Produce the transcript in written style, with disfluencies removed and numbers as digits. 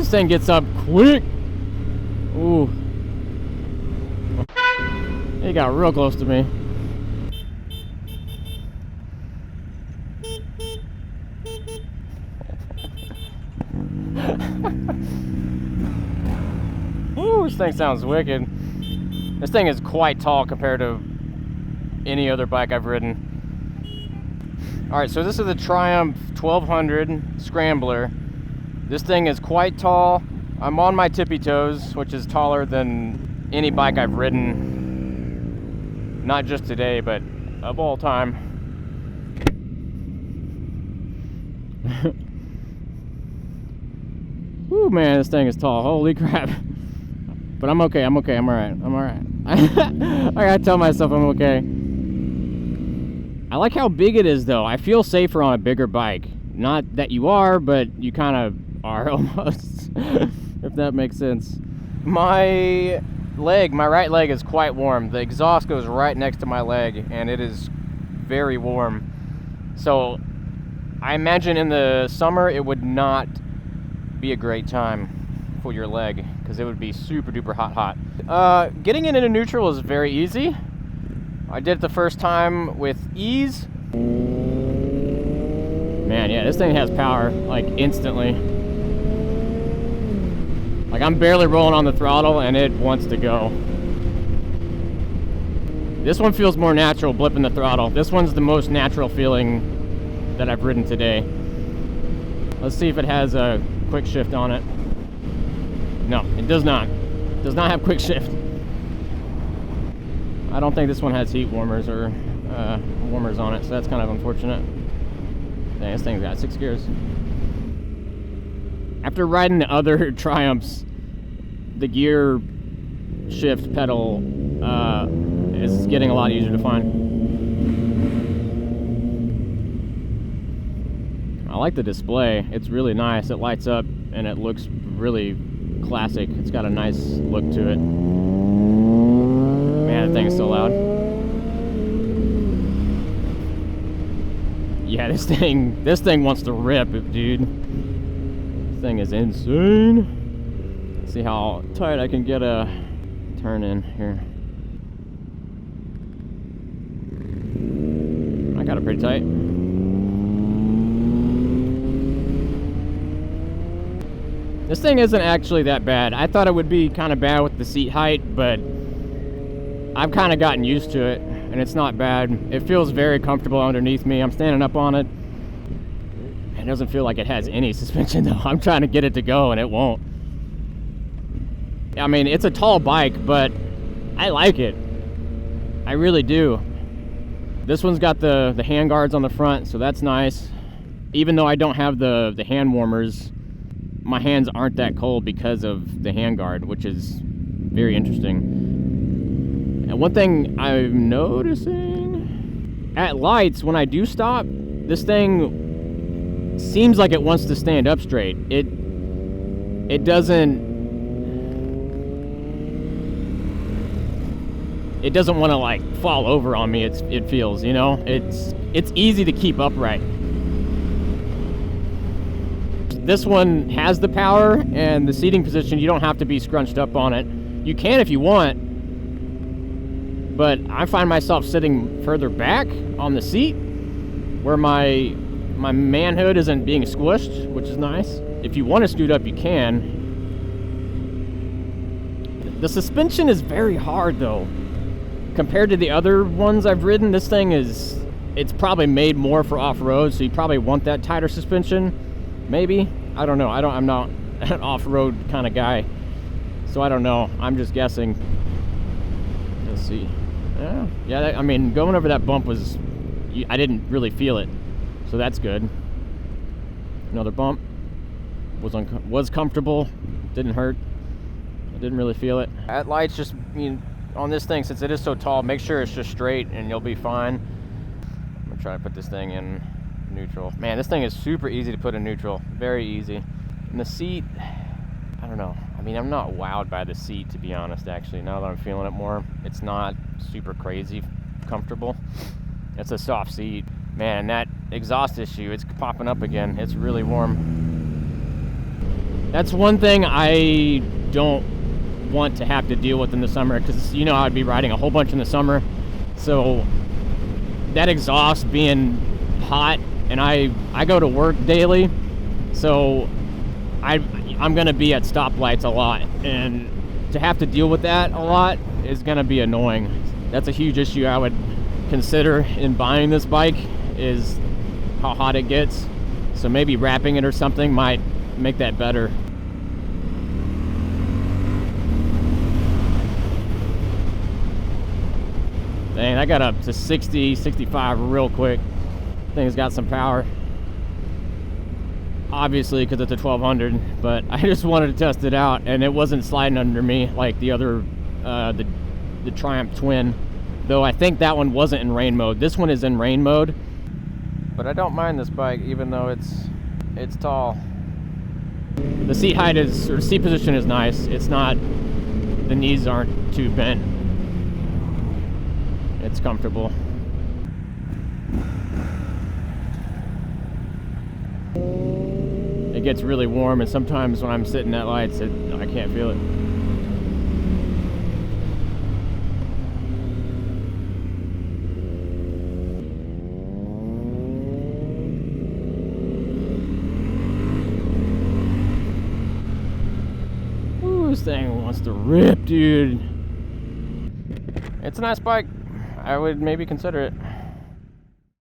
this thing gets up quick. Ooh. It got real close to me. Ooh, this thing sounds wicked. This thing is quite tall compared to any other bike I've ridden. Alright, so this is the Triumph 1200 Scrambler. This thing is quite tall. I'm on my tippy toes, which is taller than any bike I've ridden. Not just today, but of all time. Woo, man, this thing is tall. Holy crap. But I'm okay, I'm okay, I'm alright, I'm alright. I gotta tell myself I'm okay. I like how big it is, though. I feel safer on a bigger bike. Not that you are, but you kind of are almost, if that makes sense. My leg, my right leg is quite warm. The exhaust goes right next to my leg, and it is very warm. So I imagine in the summer it would not be a great time for your leg, because it would be super duper hot. Getting it into neutral is very easy. I did it the first time with ease. Man, yeah, this thing has power, like, instantly. Like, I'm barely rolling on the throttle, and it wants to go. This one feels more natural, blipping the throttle. This one's the most natural feeling that I've ridden today. Let's see if it has a quick shift on it. No, it does not. It does not have quick shift. I don't think this one has heat warmers or warmers on it, so that's kind of unfortunate. Dang, this thing's got 6 gears. After riding the other Triumphs, the gear shift pedal is getting a lot easier to find. I like the display. It's really nice. It lights up and it looks really classic. It's got a nice look to it. Man, that thing is so loud. Yeah, this thing wants to rip, dude. This thing is insane. Let's see how tight I can get a turn in here. I got it pretty tight. This thing isn't actually that bad. I thought it would be kind of bad with the seat height, but I've kind of gotten used to it, and it's not bad. It feels very comfortable underneath me. I'm standing up on it. It doesn't feel like it has any suspension, though. I'm trying to get it to go, and it won't. I mean, it's a tall bike, but I like it. I really do. This one's got the hand guards on the front, so that's nice. Even though I don't have the hand warmers, my hands aren't that cold because of the hand guard, which is very interesting. And one thing I'm noticing, at lights, when I do stop, this thing seems like it wants to stand up straight. It doesn't want to, like, fall over on me. It feels, you know, it's easy to keep upright. This one has the power and the seating position. You don't have to be scrunched up on it. You can if you want, but I find myself sitting further back on the seat where my manhood isn't being squished, which is nice. If you want to scoot up, you can. The suspension is very hard, though. Compared to the other ones I've ridden, this thing it's probably made more for off-road, so you probably want that tighter suspension. Maybe. I don't know. I'm not an off-road kind of guy, so I don't know. I'm just guessing. Let's see. Yeah. I mean, going over that bump I didn't really feel it, so that's good. Another bump was comfortable. Didn't hurt. I didn't really feel it. At lights, just on this thing, since it is so tall, make sure it's just straight, and you'll be fine. I'm gonna try to put this thing in neutral. Man, this thing is super easy to put in neutral. Very easy. And the seat, I don't know. I mean, I'm not wowed by the seat, to be honest, actually. Now that I'm feeling it more, it's not super crazy comfortable. It's a soft seat. Man, that exhaust issue, it's popping up again. It's really warm. That's one thing I don't want to have to deal with in the summer, because you know I'd be riding a whole bunch in the summer, so that exhaust being hot, and I go to work daily, so I'm gonna be at stoplights a lot, and to have to deal with that a lot is gonna be annoying. That's a huge issue I would consider in buying this bike, is how hot it gets. So maybe wrapping it or something might make that better. Dang, I got up to 60, 65 real quick. Thing's got some power. Obviously, because it's a 1200, but I just wanted to test it out, and it wasn't sliding under me like the other, the Triumph Twin. Though I think that one wasn't in rain mode. This one is in rain mode. But I don't mind this bike, even though it's tall. The seat height is, or seat position is nice. It's not, the knees aren't too bent. It's comfortable. It gets really warm, and sometimes when I'm sitting at lights, I can't feel it. Ooh, this thing wants to rip, dude. It's a nice bike. I would maybe consider it.